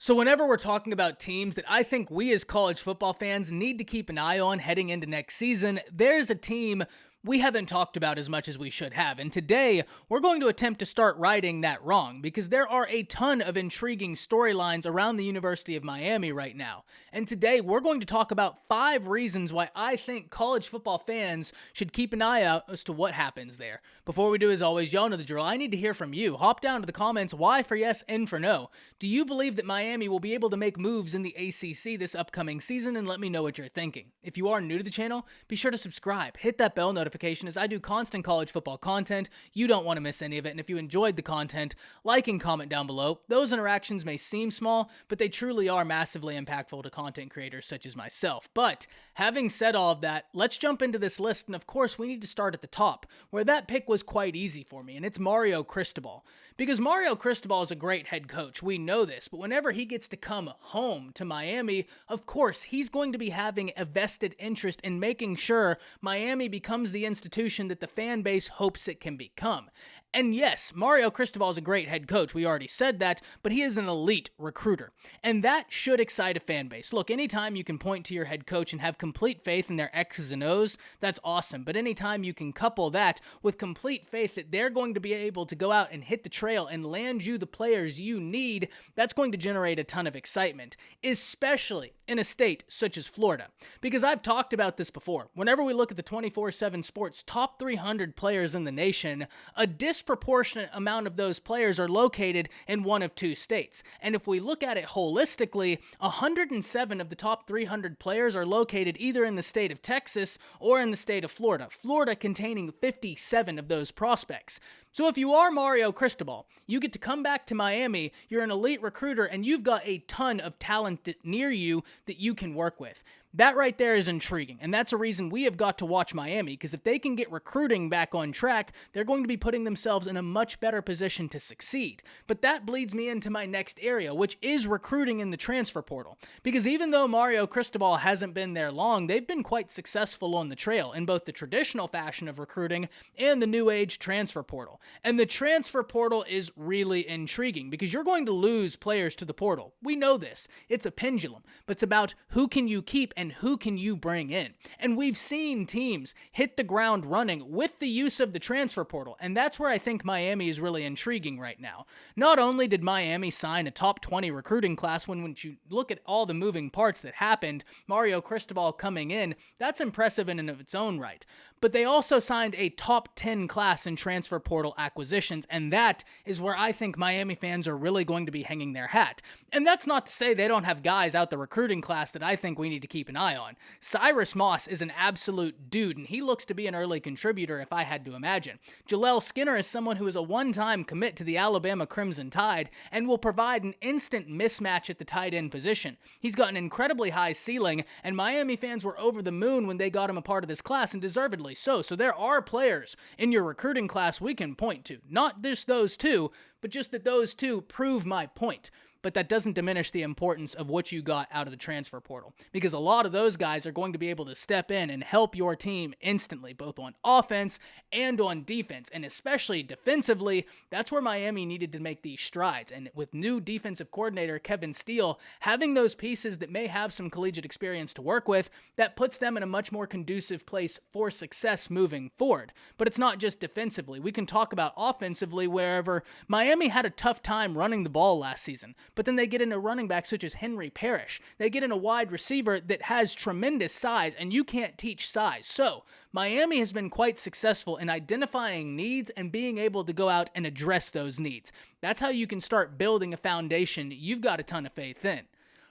So, whenever we're talking about teams that I think we as college football fans need to keep an eye on heading into next season, there's a team we haven't talked about as much as we should have. And today, we're going to attempt to start righting that wrong because there are a ton of intriguing storylines around the University of Miami right now. And today, we're going to talk about 5 reasons why I think college football fans should keep an eye out as to what happens there. Before we do, as always, y'all know the drill. I need to hear from you. Hop down to the comments, Y for yes, N for no. Do you believe that Miami will be able to make moves in the ACC this upcoming season? And let me know what you're thinking. If you are new to the channel, be sure to subscribe. Hit that bell notification as I do constant college football content. You don't want to miss any of it. And if you enjoyed the content, like and comment down below. Those interactions may seem small, but they truly are massively impactful to content creators such as myself. But having said all of that, let's jump into this list. And of course, we need to start at the top, where that pick was quite easy for me, and it's Mario Cristobal. Because Mario Cristobal is a great head coach. We know this, but whenever he gets to come home to Miami, of course, he's going to be having a vested interest in making sure Miami becomes the institution that the fan base hopes it can become. And yes, Mario Cristobal is a great head coach. We already said that, but he is an elite recruiter. And that should excite a fan base. Look, anytime you can point to your head coach and have complete faith in their X's and O's, that's awesome. But anytime you can couple that with complete faith that they're going to be able to go out and hit the trail and land you the players you need, that's going to generate a ton of excitement, especially in a state such as Florida. Because I've talked about this before. Whenever we look at the 24/7 Sports top 300 players in the nation, a disproportionate amount of those players are located in one of 2 states. And if we look at it holistically, 107 of the top 300 players are located either in the state of Texas or in the state of Florida. Florida containing 57 of those prospects. So if you are Mario Cristobal, you get to come back to Miami, you're an elite recruiter, and you've got a ton of talent near you that you can work with. That right there is intriguing, and that's a reason we have got to watch Miami, because if they can get recruiting back on track, they're going to be putting themselves in a much better position to succeed. But that bleeds me into my next area, which is recruiting in the transfer portal. Because even though Mario Cristobal hasn't been there long, they've been quite successful on the trail in both the traditional fashion of recruiting and the new age transfer portal. And the transfer portal is really intriguing because you're going to lose players to the portal. We know this. It's a pendulum, but it's about who can you keep and who can you bring in. And we've seen teams hit the ground running with the use of the transfer portal, and that's where I think Miami is really intriguing right now. Not only did Miami sign a top 20 recruiting class, when you look at all the moving parts that happened, Mario Cristobal coming in, that's impressive in and of its own right. But they also signed a top 10 class in transfer portal acquisitions, and that is where I think Miami fans are really going to be hanging their hat. And that's not to say they don't have guys out the recruiting class that I think we need to keep an eye on. Cyrus Moss is an absolute dude, and he looks to be an early contributor if I had to imagine. Jaleel Skinner is someone who is a one-time commit to the Alabama Crimson Tide and will provide an instant mismatch at the tight end position. He's got an incredibly high ceiling, and Miami fans were over the moon when they got him a part of this class, and deservedly so. So there are players in your recruiting class we can point to. Not just those 2, but just that those 2 prove my point. But that doesn't diminish the importance of what you got out of the transfer portal, because a lot of those guys are going to be able to step in and help your team instantly, both on offense and on defense, and especially defensively. That's where Miami needed to make these strides. And with new defensive coordinator Kevin Steele, having those pieces that may have some collegiate experience to work with, that puts them in a much more conducive place for success moving forward. But it's not just defensively. We can talk about offensively, wherever Miami had a tough time running the ball last season. But then they get in a running back such as Henry Parrish. They get in a wide receiver that has tremendous size, and you can't teach size. So Miami has been quite successful in identifying needs and being able to go out and address those needs. That's how you can start building a foundation you've got a ton of faith in.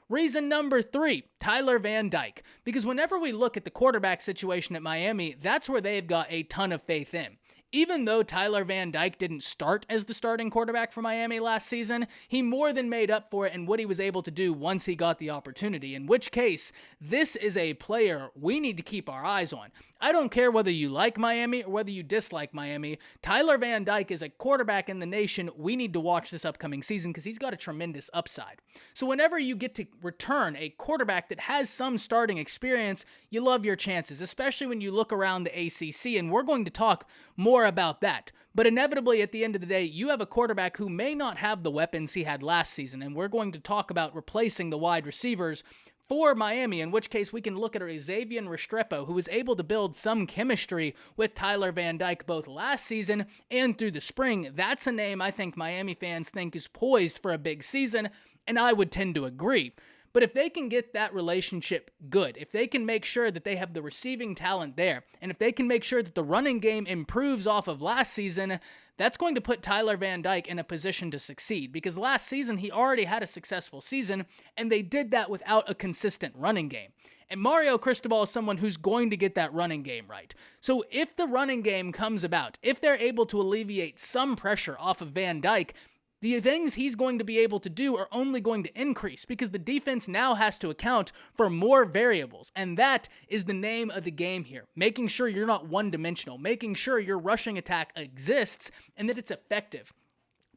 Reason number 3, Tyler Van Dyke. Because whenever we look at the quarterback situation at Miami, that's where they've got a ton of faith in. Even though Tyler Van Dyke didn't start as the starting quarterback for Miami last season, he more than made up for it in what he was able to do once he got the opportunity, in which case, this is a player we need to keep our eyes on. I don't care whether you like Miami or whether you dislike Miami, Tyler Van Dyke is a quarterback in the nation we need to watch this upcoming season because he's got a tremendous upside. So whenever you get to return a quarterback that has some starting experience, you love your chances, especially when you look around the ACC, and we're going to talk more more about that. But inevitably, at the end of the day, you have a quarterback who may not have the weapons he had last season, and we're going to talk about replacing the wide receivers for Miami, in which case we can look at Xavier Restrepo, who was able to build some chemistry with Tyler Van Dyke both last season and through the spring. That's a name I think Miami fans think is poised for a big season, and I would tend to agree. But if they can get that relationship good, if they can make sure that they have the receiving talent there, and if they can make sure that the running game improves off of last season, that's going to put Tyler Van Dyke in a position to succeed, because last season he already had a successful season, and they did that without a consistent running game. And Mario Cristobal is someone who's going to get that running game right. So if the running game comes about, if they're able to alleviate some pressure off of Van Dyke, the things he's going to be able to do are only going to increase, because the defense now has to account for more variables, and that is the name of the game here. Making sure you're not one-dimensional, making sure your rushing attack exists and that it's effective.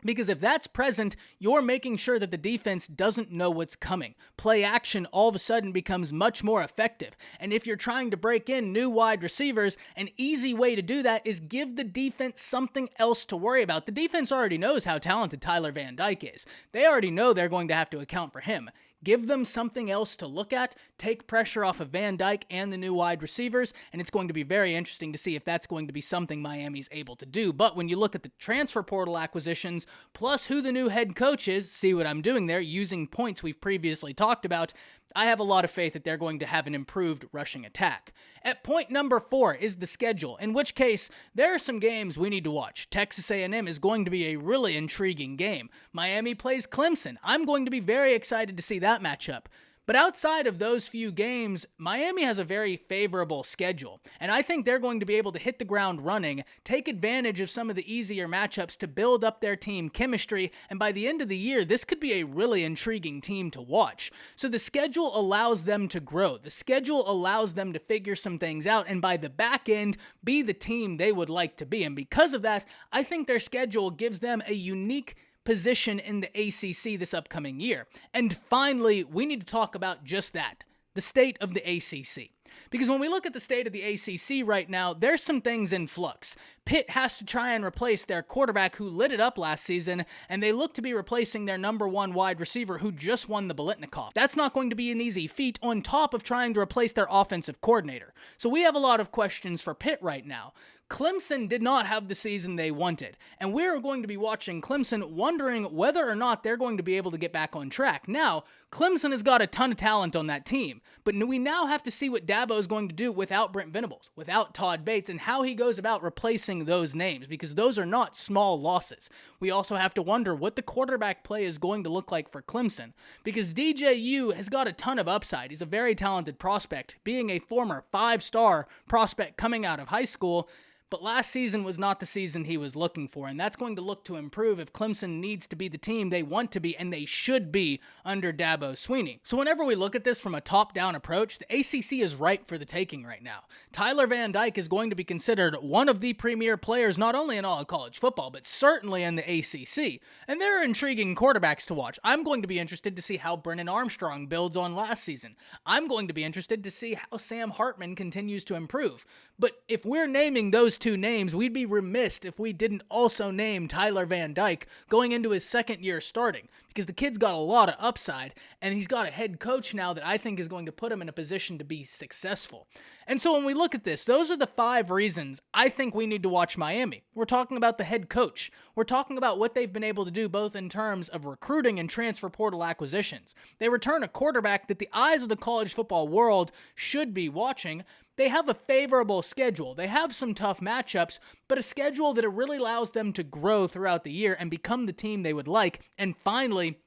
Because if that's present, you're making sure that the defense doesn't know what's coming. Play action all of a sudden becomes much more effective. And if you're trying to break in new wide receivers, an easy way to do that is give the defense something else to worry about. The defense already knows how talented Tyler Van Dyke is. They already know they're going to have to account for him. Give them something else to look at, take pressure off of Van Dyke and the new wide receivers, and it's going to be very interesting to see if that's going to be something Miami's able to do. But when you look at the transfer portal acquisitions, plus who the new head coach is, see what I'm doing there, using points we've previously talked about, I have a lot of faith that they're going to have an improved rushing attack. At point number 4 is the schedule, in which case there are some games we need to watch. Texas A&M is going to be a really intriguing game. Miami plays Clemson. I'm going to be very excited to see that matchup. But outside of those few games, Miami has a very favorable schedule, and I think they're going to be able to hit the ground running, take advantage of some of the easier matchups to build up their team chemistry, and by the end of the year, this could be a really intriguing team to watch. So the schedule allows them to grow. The schedule allows them to figure some things out, and by the back end, be the team they would like to be. And because of that, I think their schedule gives them a unique position in the ACC this upcoming year. And finally, we need to talk about just that, the state of the ACC. Because when we look at the state of the ACC right now, there's some things in flux. Pitt has to try and replace their quarterback who lit it up last season, and they look to be replacing their number 1 wide receiver who just won the Biletnikoff. That's not going to be an easy feat on top of trying to replace their offensive coordinator. So we have a lot of questions for Pitt right now. Clemson did not have the season they wanted, and we're going to be watching Clemson wondering whether or not they're going to be able to get back on track. Now, Clemson has got a ton of talent on that team, but we now have to see what Dabo is going to do without Brent Venables, without Todd Bates, and how he goes about replacing those names, because those are not small losses. We also have to wonder what the quarterback play is going to look like for Clemson, because DJU has got a ton of upside. He's a very talented prospect, being a former 5-star prospect coming out of high school. But last season was not the season he was looking for, and that's going to look to improve if Clemson needs to be the team they want to be, and they should be under Dabo Swinney. So whenever we look at this from a top-down approach, the ACC is ripe for the taking right now. Tyler Van Dyke is going to be considered one of the premier players not only in all of college football, but certainly in the ACC. And there are intriguing quarterbacks to watch. I'm going to be interested to see how Brennan Armstrong builds on last season. I'm going to be interested to see how Sam Hartman continues to improve. But if we're naming those 2 names, we'd be remiss if we didn't also name Tyler Van Dyke going into his 2nd year starting, because the kid's got a lot of upside, and he's got a head coach now that I think is going to put him in a position to be successful. And so when we look at this, those are the 5 reasons I think we need to watch Miami. We're talking about the head coach. We're talking about what they've been able to do both in terms of recruiting and transfer portal acquisitions. They return a quarterback that the eyes of the college football world should be watching. They have a favorable schedule. They have some tough matchups, but a schedule that it really allows them to grow throughout the year and become the team they would like. And finally,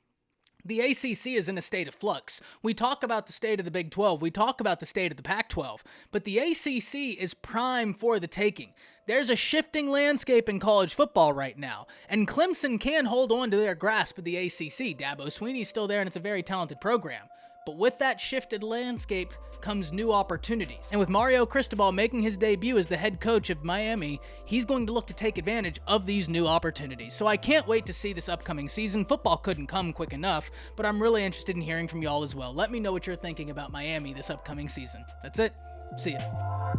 the ACC is in a state of flux. We talk about the state of the Big 12. We talk about the state of the Pac-12. But the ACC is prime for the taking. There's a shifting landscape in college football right now, and Clemson can hold on to their grasp of the ACC. Dabo Swinney's still there, and it's a very talented program. But with that shifted landscape comes new opportunities. And with Mario Cristobal making his debut as the head coach of Miami, he's going to look to take advantage of these new opportunities. So I can't wait to see this upcoming season. Football couldn't come quick enough, but I'm really interested in hearing from y'all as well. Let me know what you're thinking about Miami this upcoming season. That's it. See ya.